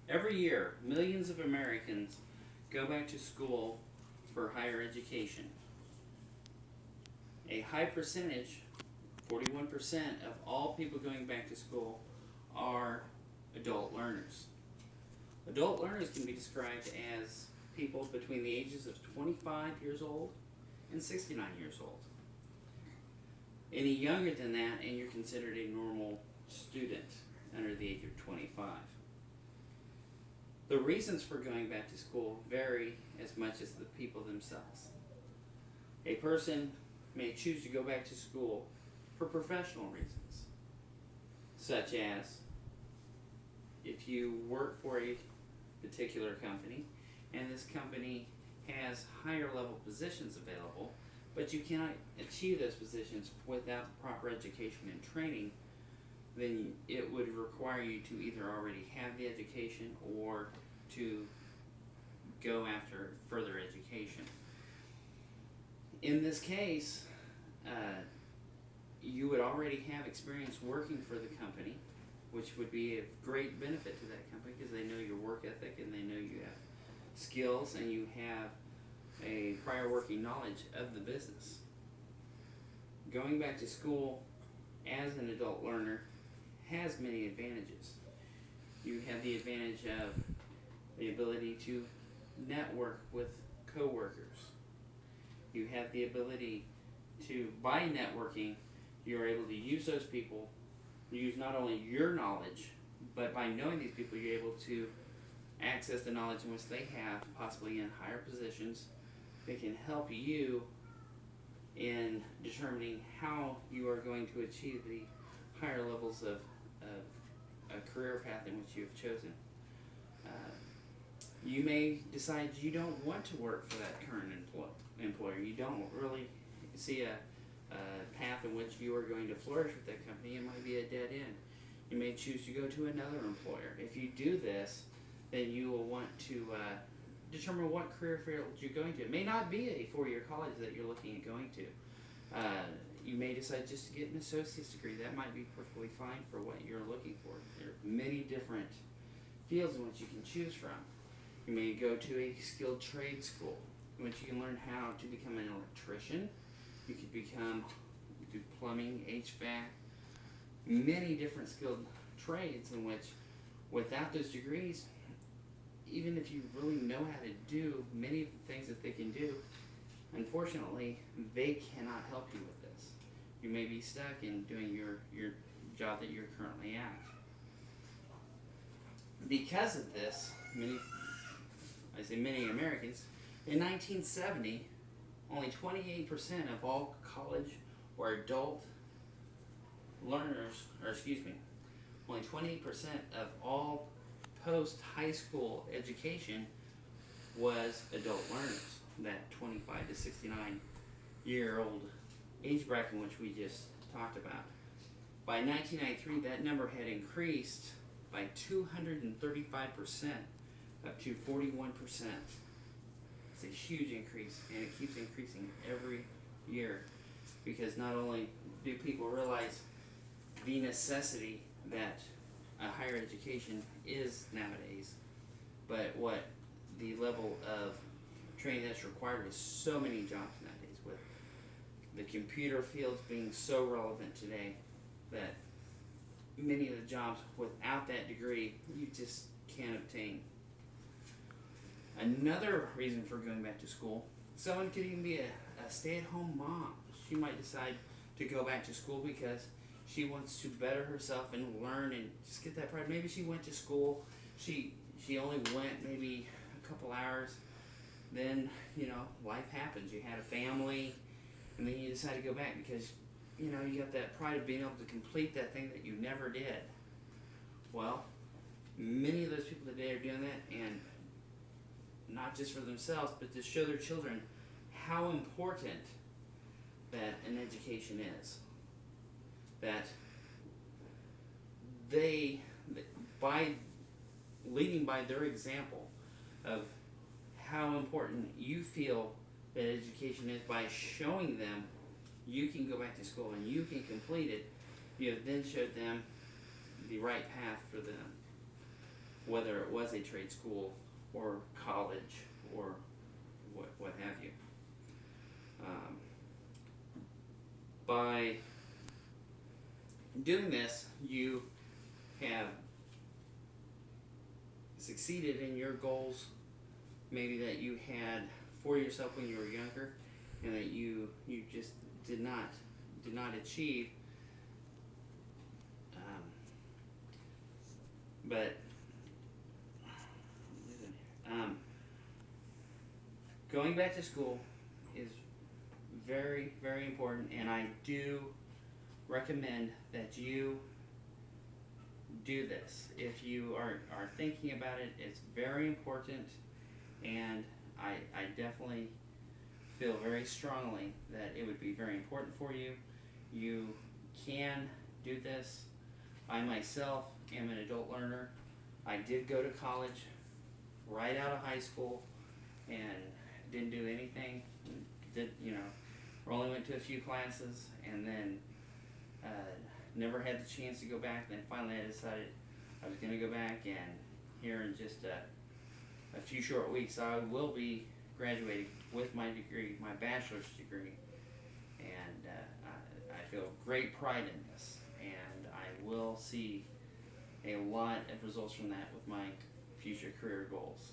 Every year, millions of Americans go back to school for higher education. A high percentage, 41% of all people going back to school, are adult learners. Adult learners can be described as people between the ages of 25 years old and 69 years old. Any younger than that, and you're considered a normal student under the age of 25. The reasons for going back to school vary as much as the people themselves. A person may choose to go back to school for professional reasons, such as if you work for a particular company and this company has higher level positions available, but you cannot achieve those positions without proper education and training, then it would require you to either already have the education or to go after further education. In this case, you would already have experience working for the company, which would be of great benefit to that company because they know your work ethic and they know you have skills and you have a prior working knowledge of the business. Going back to school as an adult learner has many advantages. You have the advantage of the ability to network with coworkers. You have the ability to, by networking, you're able to use those people, use not only your knowledge, but by knowing these people, you're able to access the knowledge in which they have, possibly in higher positions. They can help you in determining how you are going to achieve the higher levels of a career path in which you have chosen. You may decide you don't want to work for that current employer. You don't really see a path in which you are going to flourish with that company. It might be a dead end. You may choose to go to another employer. If you do this, then you will want to determine what career field you're going to. It may not be a four-year college that you're looking at going to. You may decide just to get an associate's degree. That might be perfectly fine for what you're looking for. There are many different fields in which you can choose from. You may go to a skilled trade school in which you can learn how to become an electrician. You could do plumbing, HVAC, many different skilled trades in which without those degrees, even if you really know how to do many of the things that they can do, unfortunately, they cannot help you with this. You may be stuck in doing your job that you're currently at. Because of this, many Americans, in 1970, only 28% of all college or adult learners, only 28% of all post-high school education was adult learners, that 25 to 69-year-old age bracket in which we just talked about. By 1993, that number had increased by 235%, up to 41%. It's a huge increase, and it keeps increasing every year because not only do people realize the necessity that a higher education is nowadays, but what the level of training that's required with so many jobs nowadays, with the computer fields being so relevant today that many of the jobs without that degree you just can't obtain. Another reason for going back to school, someone could even be a stay-at-home mom. She might decide to go back to school because she wants to better herself and learn and just get that pride. Maybe she went to school, she only went maybe a couple hours, then, life happens. You had a family, and then you decide to go back because, you got that pride of being able to complete that thing that you never did. Well, many of those people today are doing that, and not just for themselves, but to show their children how important that an education is. That they, by leading by their example of how important you feel that education is, by showing them you can go back to school and you can complete it, you have then showed them the right path for them. whether it was a trade school or college or what have you. By doing this, you have succeeded in your goals, maybe that you had for yourself when you were younger, and that you just did not achieve. But going back to school is very, very important, and I do recommend that you do this. If you are thinking about it, it's very important, and I definitely feel very strongly that it would be very important for you. You can do this. I myself am an adult learner. I did go to college right out of high school and didn't do anything. Only went to a few classes, and then never had the chance to go back. And then finally I decided I was going to go back, and here in just a few short weeks I will be graduating with my degree, my bachelor's degree, and I feel great pride in this, and I will see a lot of results from that with my future career goals.